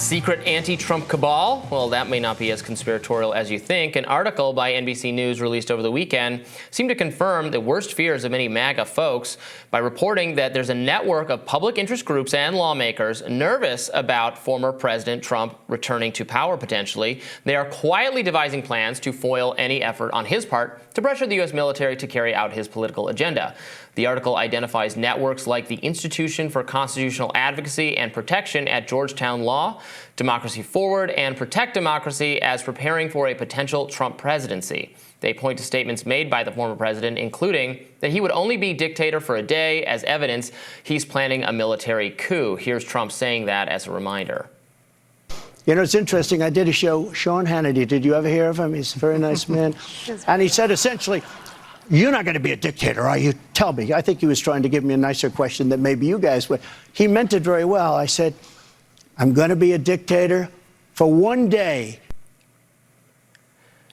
Secret anti-Trump cabal? Well, that may not be as conspiratorial as you think. An article by NBC News released over the weekend seemed to confirm the worst fears of many MAGA folks by reporting that there's a network of public interest groups and lawmakers nervous about former President Trump returning to power potentially. They are quietly devising plans to foil any effort on his part to pressure the U.S. military to carry out his political agenda. The article identifies networks like the Institution for Constitutional Advocacy and Protection at Georgetown Law, Democracy Forward, and Protect Democracy as preparing for a potential Trump presidency. They point to statements made by the former president, including that he would only be dictator for a day as evidence he's planning a military coup. Here's Trump saying that as a reminder. You know, it's interesting. I did a show, Sean Hannity. Did you ever hear of him? He's a very nice man. And he said essentially, you're not going to be a dictator, are you? Tell me. I think he was trying to give me a nicer question that maybe you guys would. He meant it very well. I said, I'm going to be a dictator for one day.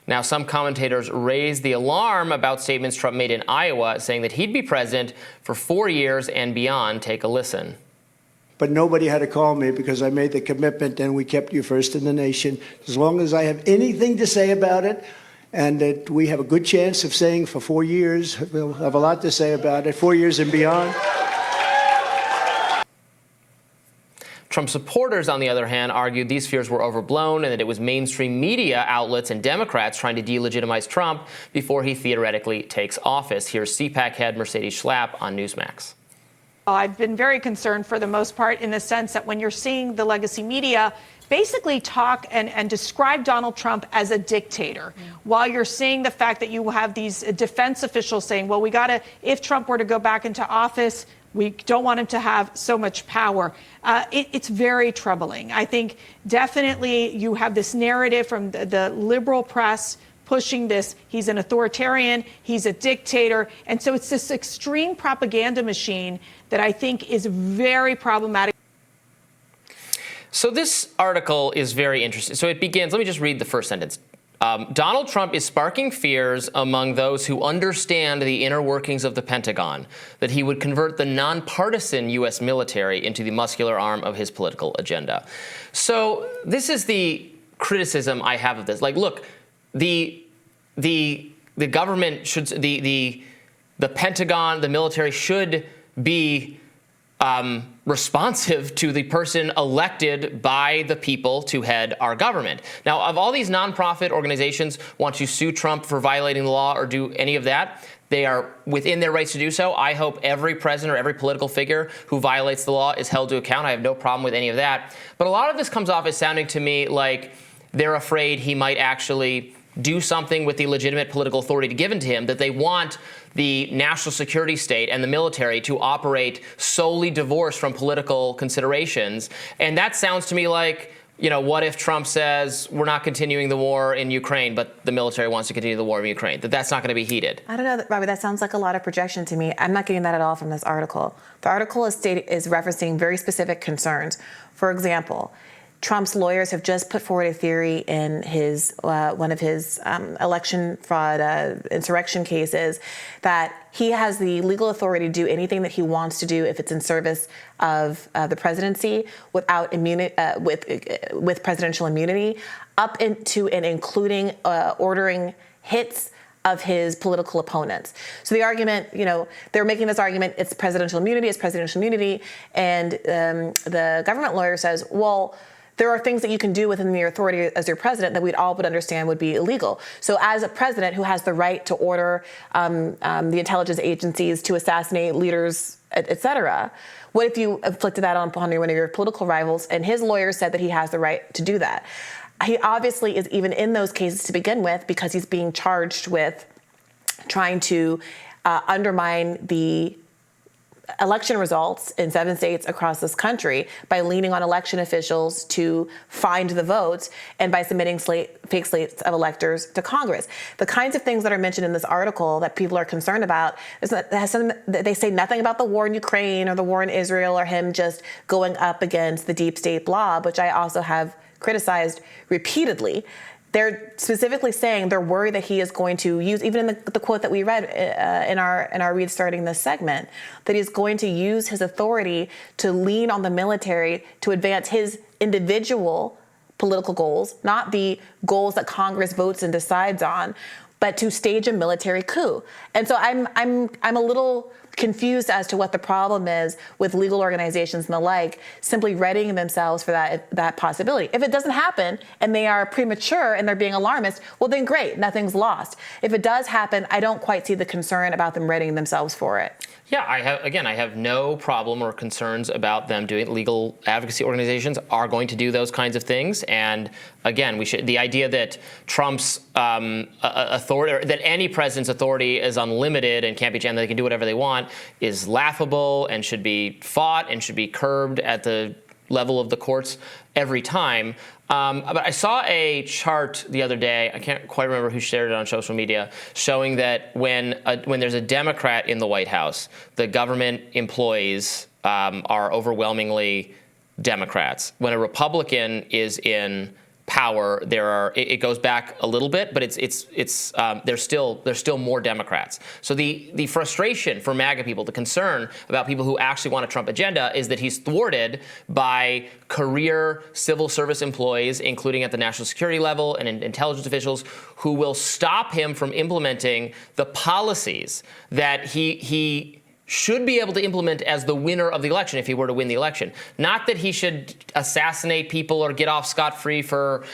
Now, some commentators raised the alarm about statements Trump made in Iowa, saying that he'd be president for 4 years and beyond. Take a listen. But nobody had to call me because I made the commitment and we kept you first in the nation. As long as I have anything to say about it, and that we have a good chance of saying for 4 years, we'll have a lot to say about it, 4 years and beyond. Trump supporters, on the other hand, argued these fears were overblown and that it was mainstream media outlets and Democrats trying to delegitimize Trump before he theoretically takes office. Here's CPAC head Mercedes Schlapp on Newsmax. I've been very concerned for the most part in the sense that when you're seeing the legacy media basically talk and describe Donald Trump as a dictator, while you're seeing the fact that you have these defense officials saying, well, we got to, if Trump were to go back into office, we don't want him to have so much power. It's very troubling. I think definitely you have this narrative from the liberal press pushing this. He's an authoritarian. He's a dictator. And so it's this extreme propaganda machine that I think is very problematic. So this article is very interesting. So it begins, let me just read the first sentence. Donald Trump is sparking fears among those who understand the inner workings of the Pentagon that he would convert the nonpartisan U.S. military into the muscular arm of his political agenda. So this is the criticism I have of this. Like, look, the government should, the Pentagon, the military should be responsive to the person elected by the people to head our government. Now, of all these nonprofit organizations want to sue Trump for violating the law or do any of that, they are within their rights to do so. I hope every president or every political figure who violates the law is held to account. I have no problem with any of that. But a lot of this comes off as sounding to me like they're afraid he might actually do something with the legitimate political authority given to him, that they want the national security state and the military to operate solely divorced from political considerations. And that sounds to me like, you know, what if Trump says we're not continuing the war in Ukraine, but the military wants to continue the war in Ukraine, that's not going to be heeded? I don't know, Robby, that sounds like a lot of projection to me. I'm not getting that at all from this article. The article is referencing very specific concerns. For example, Trump's lawyers have just put forward a theory in his one of his election fraud insurrection cases that he has the legal authority to do anything that he wants to do if it's in service of the presidency without with presidential immunity, up into and including ordering hits of his political opponents. So the argument, you know, they're making this argument, it's presidential immunity, and the government lawyer says, well, there are things that you can do within your authority as your president that we'd all would understand would be illegal. So as a president who has the right to order the intelligence agencies to assassinate leaders, et cetera, what if you inflicted that upon one of your political rivals? And his lawyer said that he has the right to do that. He obviously is even in those cases to begin with because he's being charged with trying to undermine the election results in 7 states across this country by leaning on election officials to find the votes and by submitting fake slates of electors to Congress. The kinds of things that are mentioned in this article that people are concerned about, they say nothing about the war in Ukraine or the war in Israel or him just going up against the deep state blob, which I also have criticized repeatedly. they're specifically saying they're worried that he is going to use, even in the quote that we read in our read starting this segment, that he's going to use his authority to lean on the military to advance his individual political goals, not the goals that Congress votes and decides on, but to stage a military coup. And so I'm a little confused as to what the problem is with legal organizations and the like simply readying themselves for that possibility. If it doesn't happen and they are premature and they're being alarmist, well then great, nothing's lost. If it does happen, I don't quite see the concern about them readying themselves for it. Yeah, I have no problem or concerns about them doing. Legal advocacy organizations are going to do those kinds of things, and again, the idea that Trump's authority, or that any president's authority is unlimited and can't be changed, they can do whatever they want, is laughable and should be fought and should be curbed at the level of the courts every time. But I saw a chart the other day, I can't quite remember who shared it on social media, showing that when there's a Democrat in the White House, the government employees are overwhelmingly Democrats. When a Republican is in power, it goes back a little bit, but there's still more Democrats. So the frustration for MAGA people, the concern about people who actually want a Trump agenda, is that he's thwarted by career civil service employees, including at the national security level and intelligence officials, who will stop him from implementing the policies that he should be able to implement as the winner of the election if he were to win the election. Not that he should assassinate people or get off scot-free for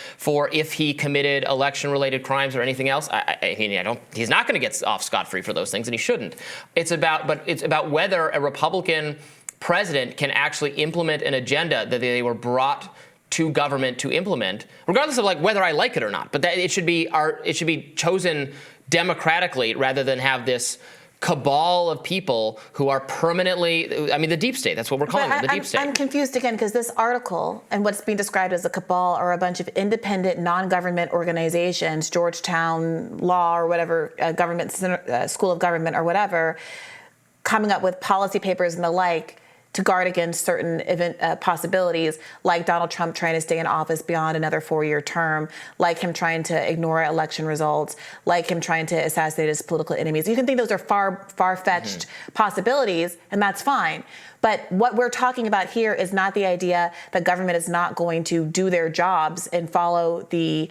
if he committed election-related crimes or anything else. He's not going to get off scot-free for those things, and he shouldn't. It's about whether a Republican president can actually implement an agenda that they were brought to government to implement, regardless of whether I like it or not. But that it should be chosen democratically rather than have this cabal of people who are permanently, the deep state, that's what we're calling it, the deep state. I'm confused again because this article and what's being described as a cabal are a bunch of independent non-government organizations, Georgetown Law or whatever, government school of government or whatever, coming up with policy papers and the like to guard against certain possibilities, like Donald Trump trying to stay in office beyond another 4-year term, like him trying to ignore election results, like him trying to assassinate his political enemies. You can think those are far-fetched possibilities, and that's fine. But what we're talking about here is not the idea that government is not going to do their jobs and follow the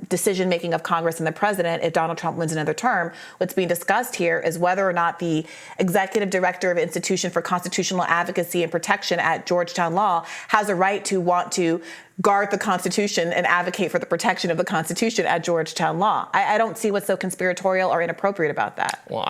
decision-making of Congress and the president if Donald Trump wins another term. What's being discussed here is whether or not the executive director of Institution for Constitutional Advocacy and Protection at Georgetown Law has a right to want to guard the Constitution and advocate for the protection of the Constitution at Georgetown Law. I don't see what's so conspiratorial or inappropriate about that. Well,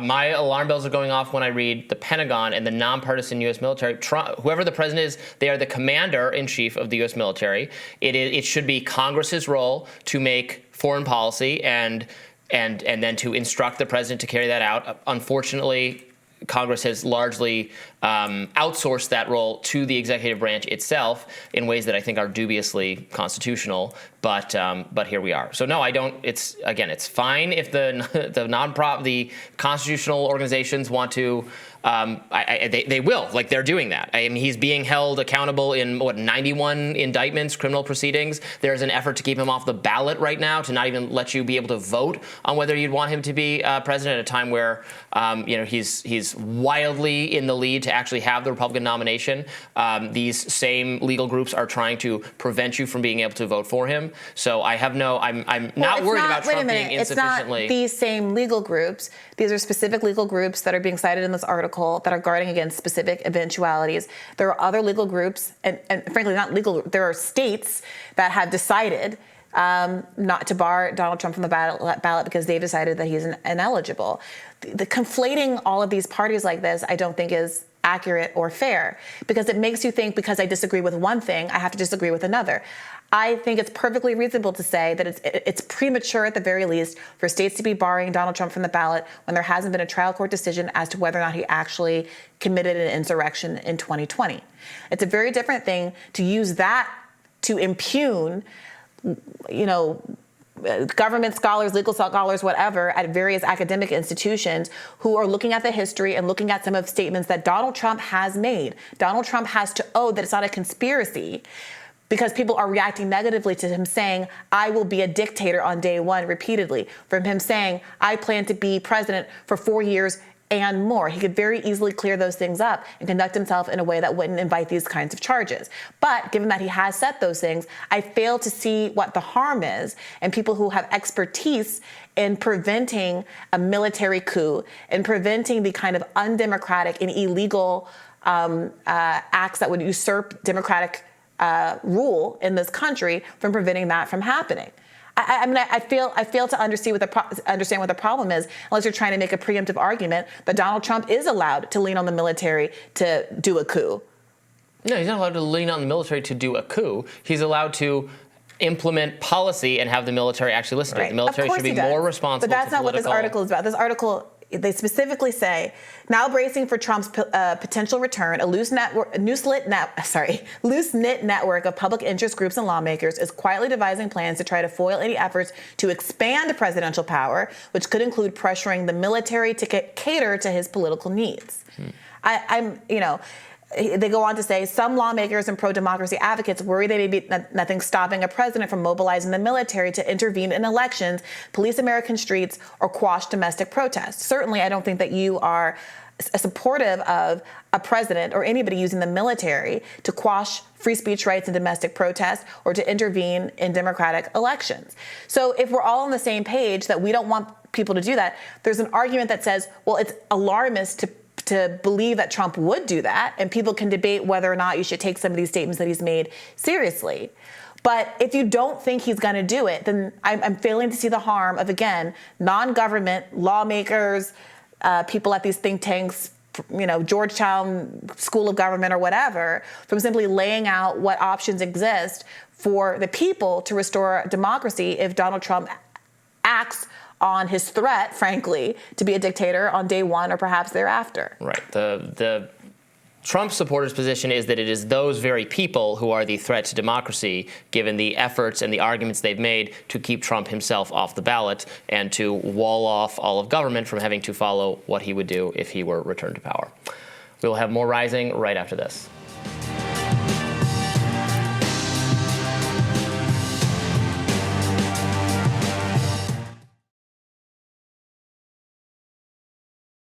my alarm bells are going off when I read the Pentagon and the nonpartisan U.S. military. Trump, whoever the president is, they are the commander-in-chief of the U.S. military. It should be Congress's role to make foreign policy and then to instruct the president to carry that out. Unfortunately, Congress has largely outsourced that role to the executive branch itself in ways that I think are dubiously constitutional. But here we are. So no, I don't. It's fine if the constitutional organizations want to. They will, they're doing that. He's being held accountable in 91 indictments, criminal proceedings. There's an effort to keep him off the ballot right now, to not even let you be able to vote on whether you'd want him to be president at a time where he's wildly in the lead to actually have the Republican nomination. These same legal groups are trying to prevent you from being able to vote for him. So I'm not worried about Trump being insufficiently. It's not these same legal groups. These are specific legal groups that are being cited in this article that are guarding against specific eventualities. There are other legal groups, and frankly, not legal. There are states that have decided not to bar Donald Trump from the ballot because they've decided that he's ineligible. The conflating all of these parties like this, I don't think is accurate or fair, because it makes you think because I disagree with one thing, I have to disagree with another. I think it's perfectly reasonable to say that it's premature at the very least for states to be barring Donald Trump from the ballot when there hasn't been a trial court decision as to whether or not he actually committed an insurrection in 2020. It's a very different thing to use that to impugn, government scholars, legal scholars, whatever, at various academic institutions who are looking at the history and looking at some of the statements that Donald Trump has made. Donald Trump has to owe that it's not a conspiracy because people are reacting negatively to him saying, I will be a dictator on day one repeatedly, from him saying, I plan to be president for 4 years and more. He could very easily clear those things up and conduct himself in a way that wouldn't invite these kinds of charges. But given that he has said those things, I fail to see what the harm is, and people who have expertise in preventing a military coup and preventing the kind of undemocratic and illegal acts that would usurp democratic rule in this country from preventing that from happening. I fail to understand what the problem is, unless you're trying to make a preemptive argument that Donald Trump is allowed to lean on the military to do a coup. No, he's not allowed to lean on the military to do a coup. He's allowed to implement policy and have the military actually listen to it. The military should be more responsible. But that's not what this article is about. This article, they specifically say, now bracing for Trump's potential return, a loose-knit network of public interest groups and lawmakers is quietly devising plans to try to foil any efforts to expand presidential power, which could include pressuring the military to cater to his political needs. They go on to say some lawmakers and pro-democracy advocates worry there may be nothing stopping a president from mobilizing the military to intervene in elections, police American streets, or quash domestic protests. Certainly, I don't think that you are supportive of a president or anybody using the military to quash free speech rights and domestic protests or to intervene in democratic elections. So if we're all on the same page that we don't want people to do that, there's an argument that says, well, it's alarmist to believe that Trump would do that, and people can debate whether or not you should take some of these statements that he's made seriously. But if you don't think he's going to do it, then I'm failing to see the harm of, again, non-government lawmakers, people at these think tanks, Georgetown School of Government or whatever, from simply laying out what options exist for the people to restore democracy if Donald Trump acts on his threat, frankly, to be a dictator on day one or perhaps thereafter. Right. The Trump supporters' position is that it is those very people who are the threat to democracy, given the efforts and the arguments they've made to keep Trump himself off the ballot and to wall off all of government from having to follow what he would do if he were returned to power. We'll have more Rising right after this.